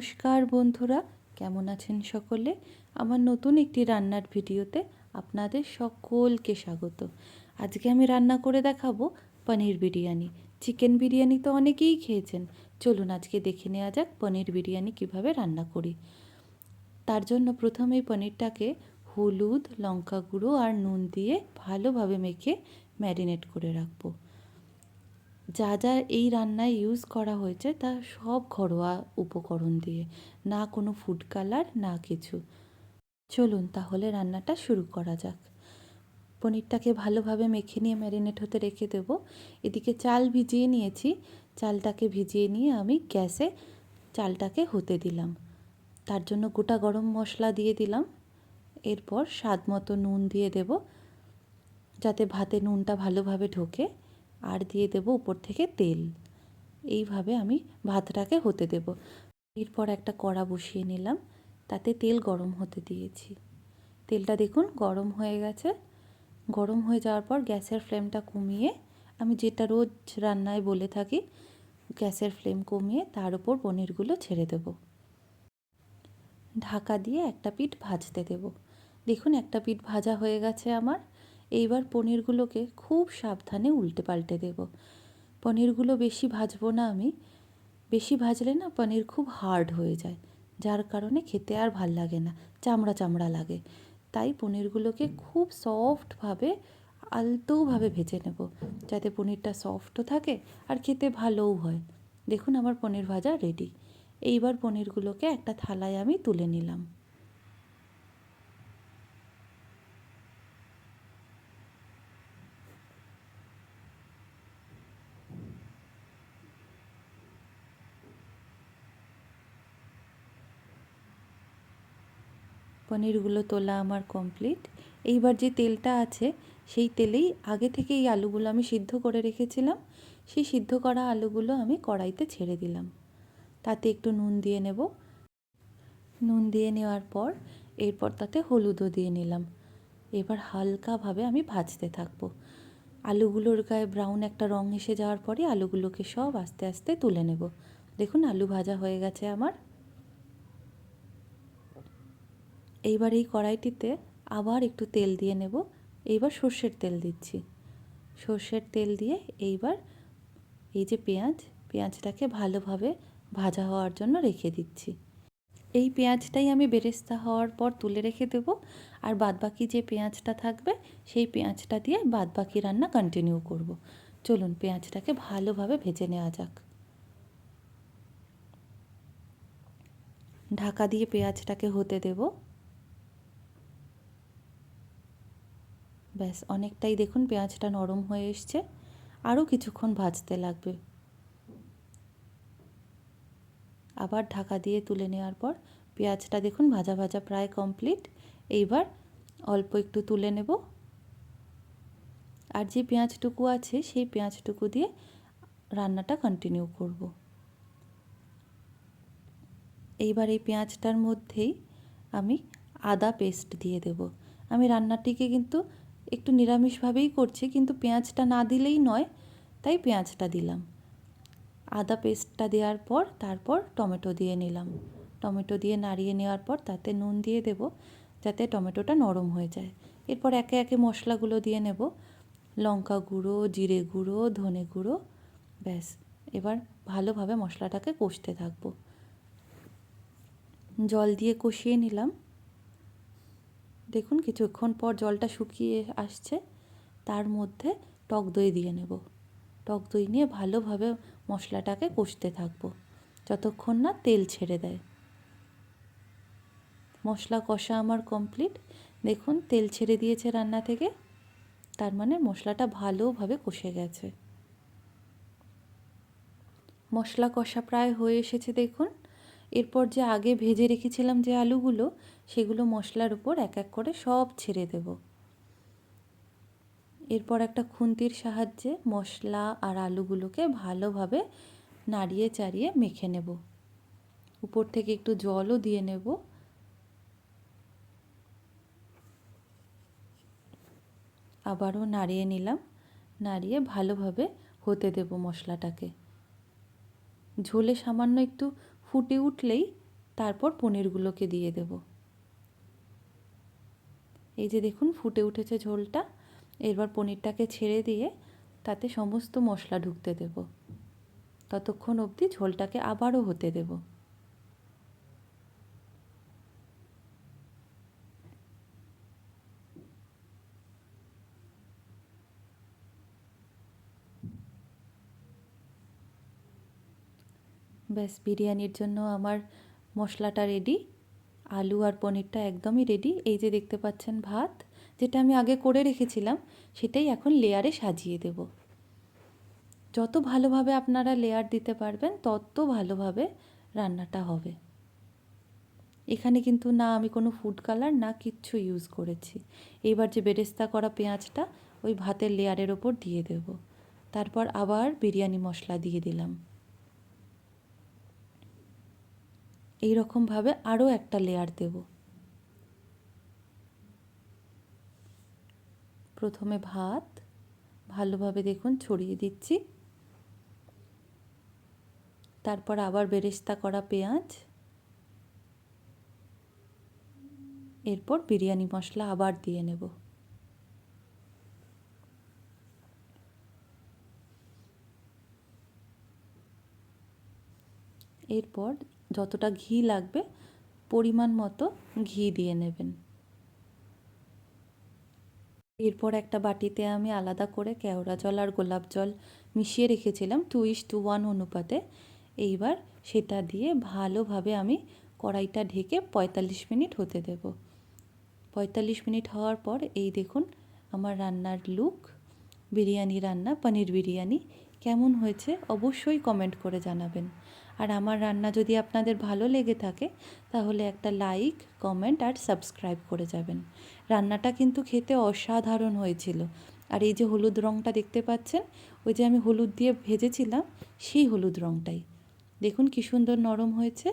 নমস্কার বন্ধুরা, কেমন আছেন সকলে? আমার নতুন একটি রান্নার ভিডিওতে আপনাদের সকলকে স্বাগত। আজকে আমি রান্না করে দেখাবো পনির বিরিয়ানি। চিকেন বিরিয়ানি তো অনেকেই খেয়েছেন, চলুন আজকে দেখে নেওয়া যাক পনির বিরিয়ানি কিভাবে রান্না করি। তার জন্য প্রথমেই পনিরটাকে হলুদ, লঙ্কা গুঁড়ো আর নুন দিয়ে ভালোভাবে মেখে ম্যারিনেট করে রাখবো। যা যা এই রান্নায় ইউজ করা হয়েছে তা সব ঘরোয়া উপকরণ দিয়ে, না কোনো ফুড কালার না কিছু। চলুন তাহলে রান্নাটা শুরু করা যাক। পনিরটাকে ভালোভাবে মেখে নিয়ে ম্যারিনেট হতে রেখে দেব। এদিকে চাল ভিজিয়ে নিয়েছি, চালটাকে ভিজিয়ে নিয়ে আমি গ্যাসে চালটাকে হতে দিলাম। তার জন্য গোটা গরম মশলা দিয়ে দিলাম। এরপর স্বাদ মতো নুন দিয়ে দেব, যাতে ভাতে নুনটা ভালোভাবে ঢোকে। আর দিয়ে দেব উপর থেকে তেল। এইভাবে আমি ভাতটাকে হতে দেব। এরপর একটা কড়া বসিয়ে নিলাম, তাতে তেল গরম হতে দিয়েছি। তেলটা দেখুন গরম হয়ে গেছে। গরম হয়ে যাওয়ার পর গ্যাসের ফ্লেমটা কমিয়ে, আমি যেটা রোজ রান্নায় বলে থাকি, গ্যাসের ফ্লেম কমিয়ে তার উপর পনিরগুলো ছেড়ে দেব। ঢাকা দিয়ে একটা পিঠ ভাজতে দেব। দেখুন একটা পিঠ ভাজা হয়ে গেছে আমার। এইবার পনিরগুলোকে খুব সাবধানে উল্টে পাল্টে দেব। পনিরগুলো বেশি ভাজবো না আমি, বেশি ভাজলে না পনির খুব হার্ড হয়ে যায়, যার কারণে খেতে আর ভাল লাগে না, চামড়া চামড়া লাগে। তাই পনিরগুলোকে খুব সফটভাবে আলতোভাবে ভেজে নেব, যাতে পনিরটা সফটও থাকে আর খেতে ভালোও হয়। দেখুন আমার পনির ভাজা রেডি। এইবার পনিরগুলোকে একটা থালায় আমি তুলে নিলাম। পনিরগুলো তোলা আমার কমপ্লিট। এইবার যে তেলটা আছে সেই তেলেই আগে থেকে এই আলুগুলো আমি সিদ্ধ করে রেখেছিলাম, সেই সিদ্ধ করা আলুগুলো আমি কড়াইতে ছেড়ে দিলাম। তাতে একটু নুন দিয়ে নেব। নুন দিয়ে নেওয়ার পর এরপর তাতে হলুদও দিয়ে নিলাম। এবার হালকাভাবে আমি ভাজতে থাকবো। আলুগুলোর গায়ে ব্রাউন একটা রং এসে যাওয়ার পরে আলুগুলোকে সব আস্তে আস্তে তুলে নেব। দেখুন আলু ভাজা হয়ে গেছে আমার। এইবার এই কড়াইটিতে আবার একটু তেল দিয়ে নেব। এইবার সর্ষের তেল দিচ্ছি। সর্ষের তেল দিয়ে এইবার এই যে পেঁয়াজটাকে ভালোভাবে ভাজা হওয়ার জন্য রেখে দিচ্ছি। এই পেঁয়াজটাই আমি বেরেস্তা হওয়ার পর তুলে রেখে দেব। আর বাদবাকি যে পেঁয়াজটা থাকবে সেই পেঁয়াজটা দিয়ে বাদবাকি রান্না কন্টিনিউ করব। চলুন পেঁয়াজটাকে ভালোভাবে ভেজে নেওয়া যাক। ঢাকা দিয়ে পেঁয়াজটাকে হতে দেব। ব্যাস অনেকটাই দেখুন পেঁয়াজটা নরম হয়ে এসছে, আরও কিছুক্ষণ ভাজতে লাগবে। আবার ঢাকা দিয়ে তুলে নেওয়ার পর পেঁয়াজটা দেখুন ভাজা ভাজা প্রায় কমপ্লিট। এইবার অল্প একটু তুলে নেব। আর যে পেঁয়াজটুকু আছে সেই পেঁয়াজটুকু দিয়ে রান্নাটা কন্টিনিউ করব। এইবার এই পেঁয়াজটার মধ্যেই আমি আদা পেস্ট দিয়ে দেব। আমি রান্নাটিকে কিন্তু একটু নিরামিষভাবেই করছি, কিন্তু পেঁয়াজটা না দিলেই নয়, তাই পেঁয়াজটা দিলাম। আদা পেস্টটা দেওয়ার পর তারপর টমেটো দিয়ে নিলাম। টমেটো দিয়ে নাড়িয়ে নেওয়ার পর তাতে নুন দিয়ে দেব, যাতে টমেটোটা নরম হয়ে যায়। এরপর একে একে মশলাগুলো দিয়ে নেব। লঙ্কা গুঁড়ো, জিরে গুঁড়ো, ধনে গুঁড়ো। ব্যাস এবার ভালোভাবে মশলাটাকে কষতে থাকবো। জল দিয়ে কষিয়ে নিলাম। দেখুন কিছুক্ষণ পর জলটা শুকিয়ে আসছে। তার মধ্যে টক দই দিয়ে নেব। টক দই নিয়ে ভালোভাবে মশলাটাকে কষতে থাকবো যতক্ষণ না তেল ছেড়ে দেয়। মশলা কষা আমার কমপ্লিট। দেখুন তেল ছেড়ে দিয়েছে রান্না থেকে, তার মানে মশলাটা ভালোভাবে কষে গেছে। মশলা কষা প্রায় হয়ে এসেছে দেখুন। এরপর যে আগে ভেজে রেখেছিলাম যে আলুগুলো, সেগুলো মশলার উপর এক এক করে সব ছেড়ে দেব। এরপর একটা খুন্তির সাহায্যে মশলা আর আলুগুলোকে ভালোভাবে নাড়িয়ে চাড়িয়ে মেখে নেব। উপর থেকে একটু জলও দিয়ে নেব। আবারও নাড়িয়ে নিলাম। নাড়িয়ে ভালোভাবে হতে দেব মশলাটাকে। ঝোলে সামান্য একটু ফুটে উঠলেই তারপর পনিরগুলোকে দিয়ে দেব। এই যে দেখুন ফুটে উঠেছে ঝোলটা। এবার পনিরটাকে ছেড়ে দিয়ে তাতে সমস্ত মশলা ঢুকতে দেব। ততক্ষণ অবধি ঝোলটাকে আবারও হতে দেব। ব্যাস, বিরিয়ানির জন্য আমার মশলাটা রেডি। আলু আর পনিরটা একদমই রেডি। এই যে দেখতে পাচ্ছেন ভাত, যেটা আমি আগে করে রেখেছিলাম, সেটাই এখন লেয়ারে সাজিয়ে দেব। যত ভালোভাবে আপনারা লেয়ার দিতে পারবেন তত ভালোভাবে রান্নাটা হবে। এখানে কিন্তু না আমি কোনো ফুড কালার না কিচ্ছু ইউজ করেছি। এইবার যে বেরেস্তা করা পেঁয়াজটা ওই ভাতের লেয়ারের ওপর দিয়ে দেব। তারপর আবার বিরিয়ানি মশলা দিয়ে দিলাম। এই রকমভাবে আরও একটা লেয়ার দেব। প্রথমে ভাত ভালোভাবে দেখুন ছড়িয়ে দিচ্ছি। তারপর আবার বেরেস্তা করা পেঁয়াজ, এরপর বিরিয়ানি মশলা আবার দিয়ে নেব। এরপর যতটা ঘি লাগবে পরিমাণ মতো ঘি দিয়ে নেবেন। এরপর একটা বাটিতে আমি আলাদা করে কেওড়া জল আর গোলাপ জল মিশিয়ে রেখেছিলাম 2:1 অনুপাতে। এইবার সেটা দিয়ে ভালোভাবে আমি কড়াইটা ঢেকে 45 মিনিট হতে দেব। 45 মিনিট হওয়ার পর এই দেখুন আমার রান্নার লুক। বিরিয়ানি রান্না, পনির বিরিয়ানি কেমন হয়েছে অবশ্যই কমেন্ট করে জানাবেন। আর আমার রান্না যদি আপনাদের ভালো লেগে থাকে তাহলে একটা লাইক, কমেন্ট আর সাবস্ক্রাইব করে যাবেন। রান্নাটা কিন্তু খেতে অসাধারণ হয়েছিল। আর এই যে হলুদ রঙটা দেখতে পাচ্ছেন, ওই যে আমি হলুদ দিয়ে ভেজেছিলাম সেই হলুদ রঙটাই। দেখুন কি সুন্দর নরম হয়েছে।